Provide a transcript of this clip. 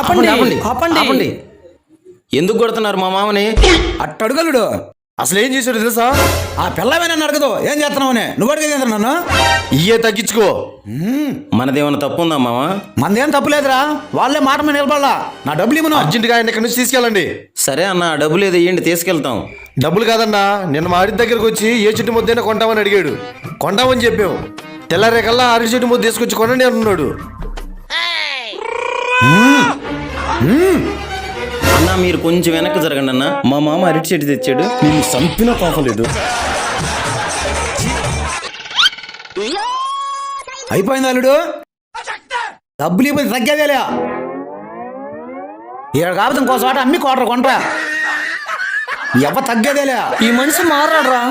ఆపండి ఆపండి ఆపండి ఆపండి. ఎందుకు కొడుతున్నారు మా మామని? అట్టడుగలుడు అసలు ఏం చేశాడు తెలుసా? ఆ పిల్లవే నన్ను అడగదు ఏం చేస్తున్నావని. నువ్వు అడిగేది నన్ను. ఇయ్యే తగ్గించుకో. మనదేమైనా తప్పు ఉందా మామ? మనదేం తప్పులేదురా, వాళ్ళే మాట మీద నిలబడాలా. నా డబ్బులు ఇవ్వను. అర్జెంటుగా ఆయన ఇక్కడి నుంచి తీసుకెళ్ళండి. సరే అన్న, డబ్బులు ఏదో ఇవ్వండి, తీసుకెళ్తాం. డబ్బులు కాదన్నా, నిన్న మా అడిగి దగ్గరకు వచ్చి ఏ చెట్టు ముద్దైనా కొంటామని అడిగాడు. కొంటామని చెప్పాం. తెల్లారేకల్లా అరటి చెట్టు ముద్ద తీసుకొచ్చి కొనండి అంటున్నాడు. అన్న మీరు కొంచెం వెనక్కి జరగండి అన్న. మా మామ అరటి చెట్టు తెచ్చాడు. నేను చంపినా పాపం లేదు. అయిపోయింది అల్లుడు, డబ్బులు ఇవ్వదు తగ్గేదేలే. ఇక్కడ కాబట్టి ఇంకో చోట అమ్మి కోటరు కొంట. ఎవ తగ్గేదేలే. ఈ మనిషి మారాడురా.